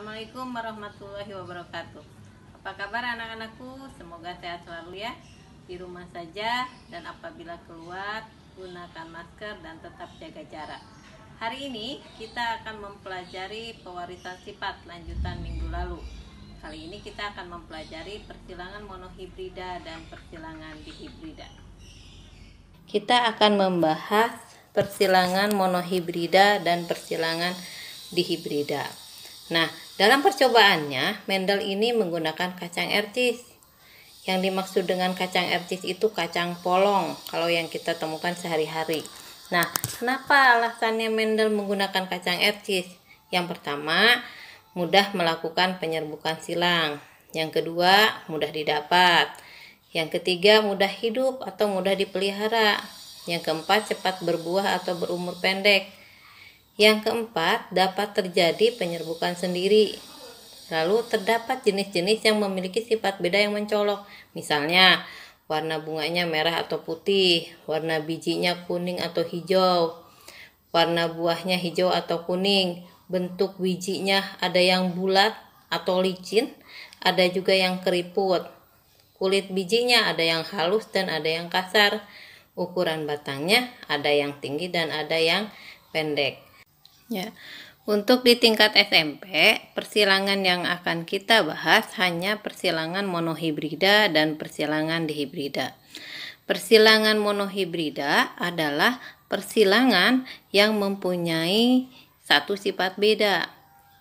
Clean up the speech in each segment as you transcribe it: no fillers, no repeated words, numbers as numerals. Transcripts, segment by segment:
Assalamualaikum warahmatullahi wabarakatuh. Apa kabar anak-anakku? Semoga sehat selalu ya. Di rumah saja dan apabila keluar gunakan masker dan tetap jaga jarak. Hari ini kita akan mempelajari pewarisan sifat lanjutan minggu lalu. Kali ini kita akan mempelajari persilangan monohibrida dan persilangan dihibrida. Kita akan membahas persilangan monohibrida dan persilangan dihibrida. Nah, dalam percobaannya, Mendel ini menggunakan kacang ercis. Yang dimaksud dengan kacang ercis itu kacang polong, kalau yang kita temukan sehari-hari. Nah, kenapa alasannya Mendel menggunakan kacang ercis? Yang pertama, mudah melakukan penyerbukan silang. Yang kedua, mudah didapat. Yang ketiga, mudah hidup atau mudah dipelihara. Yang keempat, cepat berbuah atau berumur pendek. Yang keempat, dapat terjadi penyerbukan sendiri. Lalu terdapat jenis-jenis yang memiliki sifat beda yang mencolok. Misalnya, warna bunganya merah atau putih, warna bijinya kuning atau hijau, warna buahnya hijau atau kuning, bentuk bijinya ada yang bulat atau licin, ada juga yang keriput. Kulit bijinya ada yang halus dan ada yang kasar. Ukuran batangnya ada yang tinggi dan ada yang pendek. Ya, untuk di tingkat SMP, persilangan yang akan kita bahas hanya persilangan monohibrida dan persilangan dihibrida. Persilangan monohibrida adalah persilangan yang mempunyai satu sifat beda,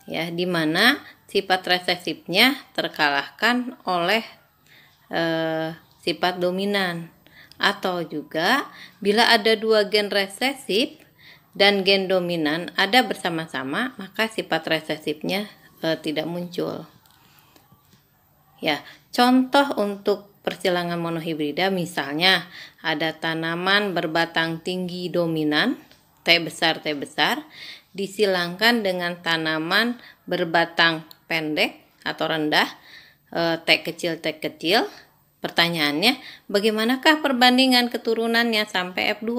ya, di mana sifat resesifnya terkalahkan oleh sifat dominan. Atau juga bila ada dua gen resesif dan gen dominan ada bersama-sama, maka sifat resesifnya tidak muncul. Ya, contoh untuk persilangan monohibrida misalnya ada tanaman berbatang tinggi dominan T besar disilangkan dengan tanaman berbatang pendek atau rendah T kecil. Pertanyaannya, bagaimanakah perbandingan keturunannya sampai F2?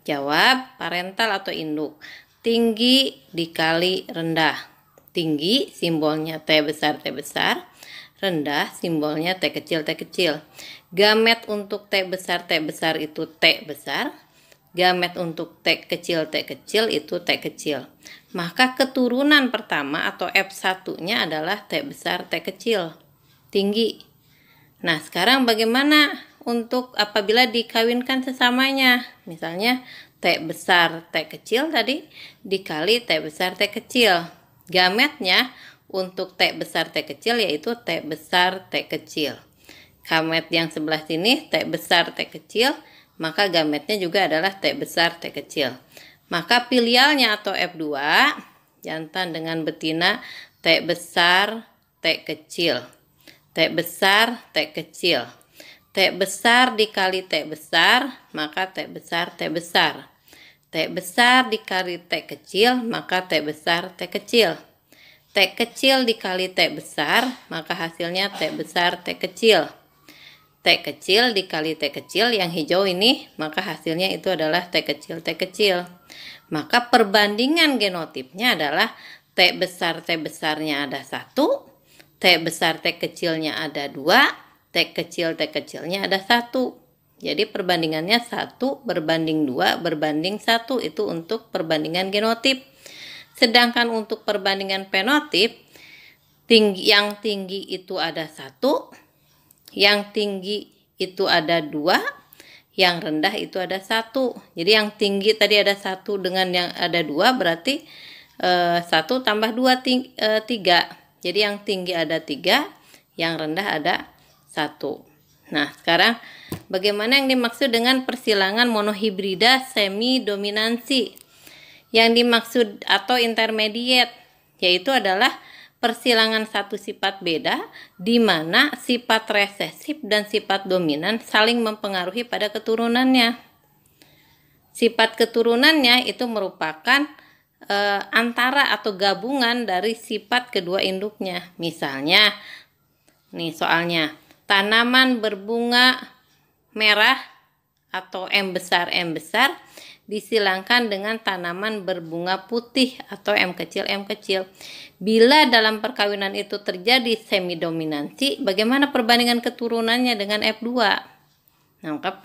Jawab, parental atau induk. Tinggi dikali rendah. Tinggi simbolnya T besar, rendah simbolnya T kecil. Gamet untuk T besar itu T besar. Gamet untuk T kecil itu T kecil. Maka keturunan pertama atau F1-nya adalah T besar, T kecil. Tinggi. Nah, sekarang bagaimana untuk apabila dikawinkan sesamanya? Misalnya T besar T kecil tadi dikali T besar T kecil. Gametnya untuk T besar T kecil yaitu T besar T kecil. Gamet yang sebelah sini T besar T kecil, maka gametnya juga adalah T besar T kecil. Maka filialnya atau F2 jantan dengan betina T besar T kecil. T besar T kecil. T besar dikali T besar, maka T besar T besar. T besar dikali T kecil, maka T besar T kecil. T kecil dikali T besar, maka hasilnya T besar T kecil. T kecil dikali T kecil yang hijau ini, maka hasilnya itu adalah T kecil. Maka perbandingan genotipnya adalah T besarnya ada 1, T besar T kecilnya ada 2, T kecilnya ada 1. Jadi perbandingannya 1 berbanding 2 berbanding 1, itu untuk perbandingan genotip. Sedangkan untuk perbandingan fenotip, yang tinggi itu ada 1, yang tinggi itu ada 2, yang rendah itu ada 1. Jadi yang tinggi tadi ada 1 dengan yang ada 2 berarti 1 tambah 2 3. Jadi yang tinggi ada 3, yang rendah ada 1. Nah, sekarang bagaimana yang dimaksud dengan persilangan monohibrida semi dominansi? Yang dimaksud atau intermediate yaitu adalah persilangan satu sifat beda di mana sifat resesif dan sifat dominan saling mempengaruhi pada keturunannya. Sifat keturunannya itu merupakan antara atau gabungan dari sifat kedua induknya. Misalnya, nih soalnya, tanaman berbunga merah atau M besar disilangkan dengan tanaman berbunga putih atau M kecil. Bila dalam perkawinan itu terjadi semidominansi, bagaimana perbandingan keturunannya dengan F2? Nah, maka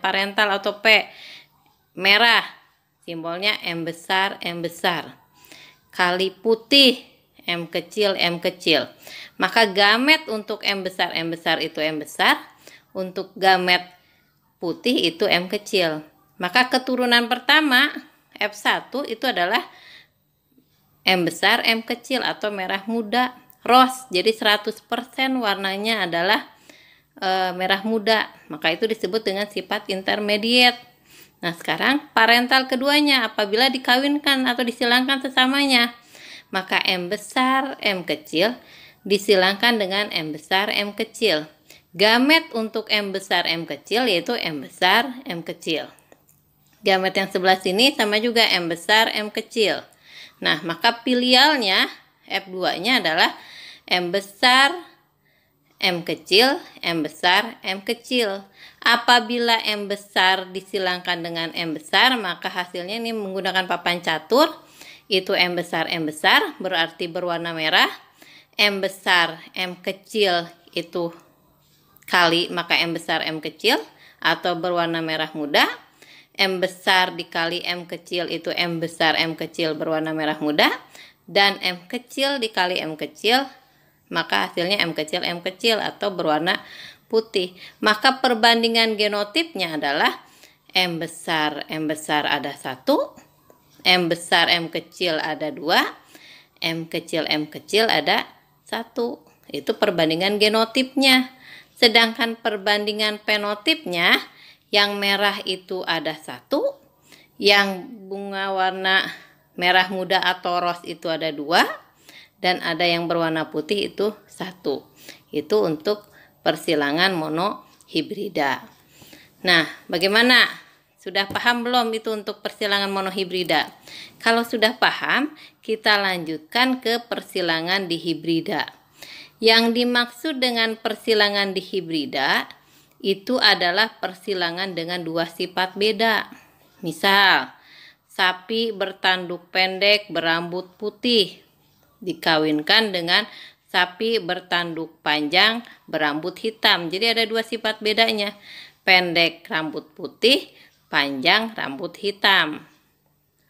parental atau P merah, simbolnya M besar, kali putih M kecil. Maka gamet untuk M besar itu M besar, untuk gamet putih itu M kecil. Maka keturunan pertama F1 itu adalah M besar M kecil atau merah muda rose. Jadi 100% warnanya adalah merah muda. Maka itu disebut dengan sifat intermediate. Nah, sekarang parental keduanya apabila dikawinkan atau disilangkan sesamanya, maka M besar M kecil disilangkan dengan M besar M kecil. Gamet untuk M besar M kecil yaitu M besar M kecil. Gamet yang sebelah sini sama juga M besar M kecil. Nah, maka filialnya F2-nya adalah M besar M kecil, M besar M kecil. Apabila M besar disilangkan dengan M besar, maka hasilnya ini menggunakan papan catur. Itu M besar berarti berwarna merah. M besar M kecil itu kali maka M besar M kecil atau berwarna merah muda. M besar dikali M kecil itu M besar M kecil berwarna merah muda. Dan M kecil dikali M kecil maka hasilnya M kecil atau berwarna putih. Maka perbandingan genotipnya adalah M besar ada 1, M besar M kecil ada 2, M kecil ada 1. Itu perbandingan genotipnya. Sedangkan perbandingan fenotipnya, yang merah itu ada 1, yang bunga warna merah muda atau rose itu ada 2, dan ada yang berwarna putih itu 1. Itu untuk persilangan monohibrida. Nah, bagaimana? Sudah paham belum itu untuk persilangan monohibrida? Kalau sudah paham, kita lanjutkan ke persilangan dihibrida. Yang dimaksud dengan persilangan dihibrida itu adalah persilangan dengan dua sifat beda. Misal, sapi bertanduk pendek berambut putih dikawinkan dengan sapi bertanduk panjang berambut hitam. Jadi ada dua sifat bedanya. Pendek rambut putih, panjang rambut hitam.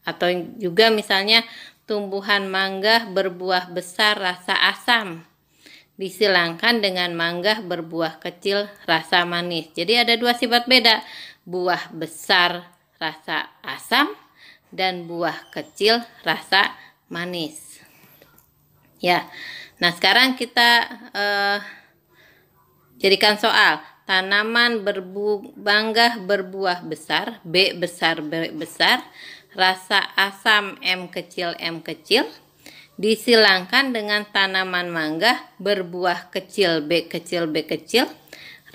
Atau juga misalnya tumbuhan mangga berbuah besar rasa asam disilangkan dengan mangga berbuah kecil rasa manis. Jadi ada dua sifat beda. Buah besar rasa asam dan buah kecil rasa manis. Ya. Nah, sekarang kita jadikan soal. Tanaman mangga berbuah besar, B besar, rasa asam M kecil, disilangkan dengan tanaman mangga berbuah kecil, B kecil,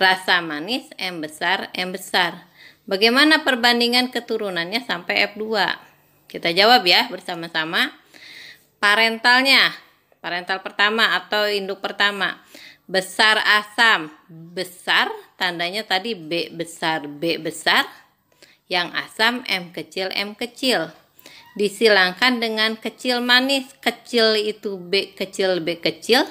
rasa manis M besar. Bagaimana perbandingan keturunannya sampai F2? Kita jawab ya bersama-sama. Parental pertama atau induk pertama. Besar asam, besar, tandanya tadi B besar. Yang asam M kecil. Disilangkan dengan kecil manis. Kecil itu B kecil.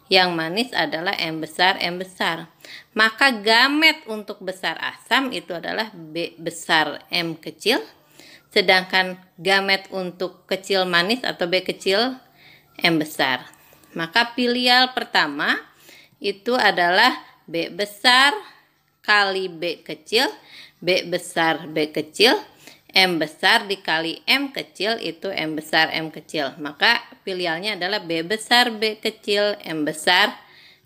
Yang manis adalah M besar. Maka gamet untuk besar asam itu adalah B besar M kecil. Sedangkan gamet untuk kecil manis atau B kecil M besar. Maka filial pertama itu adalah B besar kali B kecil, B besar B kecil, M besar dikali M kecil itu M besar M kecil. Maka filialnya adalah B besar B kecil, M besar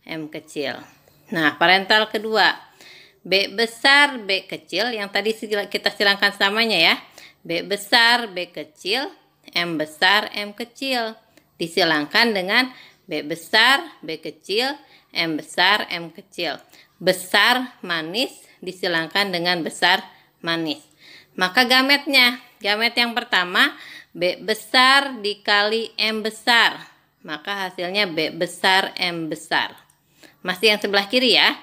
M kecil. Nah, parental kedua, B besar B kecil, yang tadi kita silangkan samanya ya. B besar B kecil, M besar M kecil. Disilangkan dengan B besar B kecil, M besar M kecil. Besar manis disilangkan dengan besar manis. Maka gamet yang pertama B besar dikali M besar. Maka hasilnya B besar M besar. Masih yang sebelah kiri ya.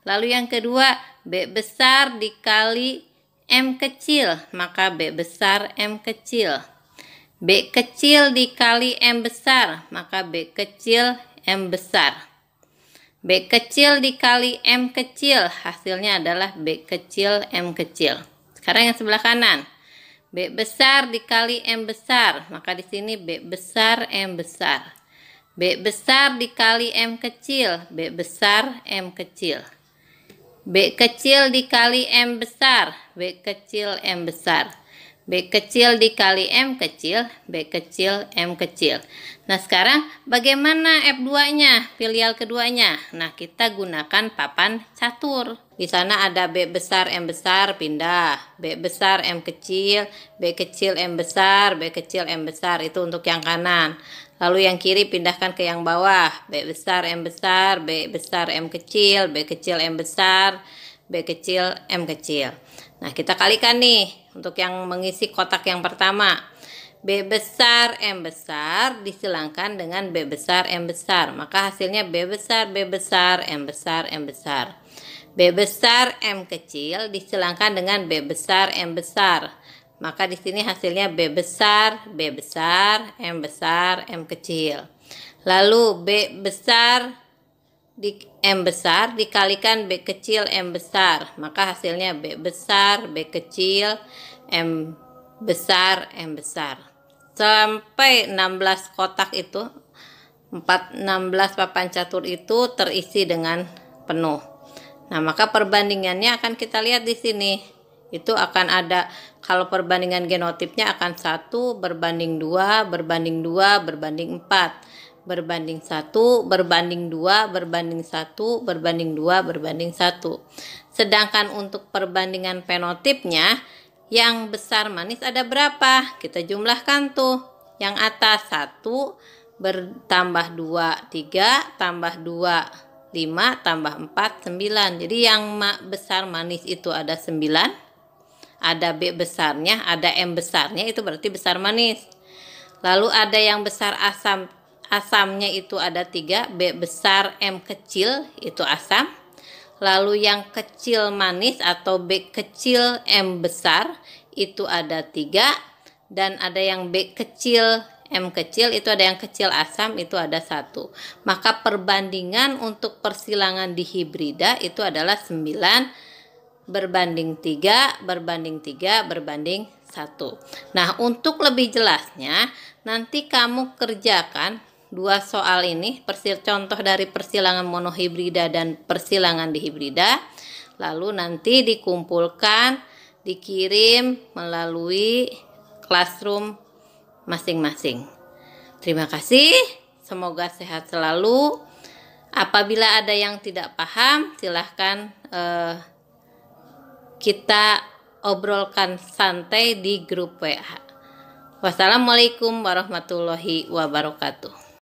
Lalu yang kedua B besar dikali M kecil, maka B besar M kecil. B kecil dikali M besar, maka B kecil M besar. B kecil dikali M kecil, hasilnya adalah B kecil M kecil. Sekarang yang sebelah kanan. B besar dikali M besar, maka di sini B besar M besar. B besar dikali M kecil, B besar M kecil. B kecil dikali M besar, B kecil M besar. B kecil dikali M kecil, B kecil M kecil. Nah sekarang bagaimana F2-nya, filial keduanya? Nah kita gunakan papan catur. Di sana ada B besar M besar, pindah. B besar M kecil, B kecil M besar, B kecil M besar. Itu untuk yang kanan. Lalu yang kiri pindahkan ke yang bawah. B besar M besar, B besar M kecil, B kecil M besar, B kecil M kecil. Nah kita kalikan nih untuk yang mengisi kotak yang pertama. B besar M besar disilangkan dengan B besar M besar, maka hasilnya B besar M besar M besar. B besar M kecil disilangkan dengan B besar M besar, maka di sini hasilnya B besar M kecil. Lalu B besar M besar dikalikan B kecil M besar, maka hasilnya B besar B kecil M besar M besar. Sampai 16 kotak itu, 16 papan catur itu terisi dengan penuh. Nah maka perbandingannya akan kita lihat di sini. Itu akan ada, kalau perbandingan genotipnya akan 1 berbanding 2 berbanding 2 berbanding 4, berbanding 1 berbanding 2 berbanding 1 berbanding 2 berbanding 1. Sedangkan untuk perbandingan fenotipnya, yang besar manis ada berapa? Kita jumlahkan tuh. Yang atas 1 bertambah 2 3 tambah 2 5 tambah 4 9. Jadi yang besar manis itu ada 9. Ada B besarnya, ada M besarnya, itu berarti besar manis. Lalu ada yang besar asamnya itu ada 3, B besar M kecil itu asam. Lalu yang kecil manis atau B kecil M besar itu ada 3. Dan ada yang B kecil M kecil, itu ada yang kecil asam, itu ada 1. Maka perbandingan untuk persilangan dihibrida itu adalah 9 berbanding 3 berbanding 3 berbanding 1. Nah untuk lebih jelasnya nanti kamu kerjakan 2 soal ini, contoh dari persilangan monohibrida dan persilangan dihibrida. Lalu nanti dikumpulkan, dikirim melalui classroom masing-masing. Terima kasih, semoga sehat selalu. Apabila ada yang tidak paham, silahkan kita obrolkan santai di grup WA. Wassalamualaikum warahmatullahi wabarakatuh.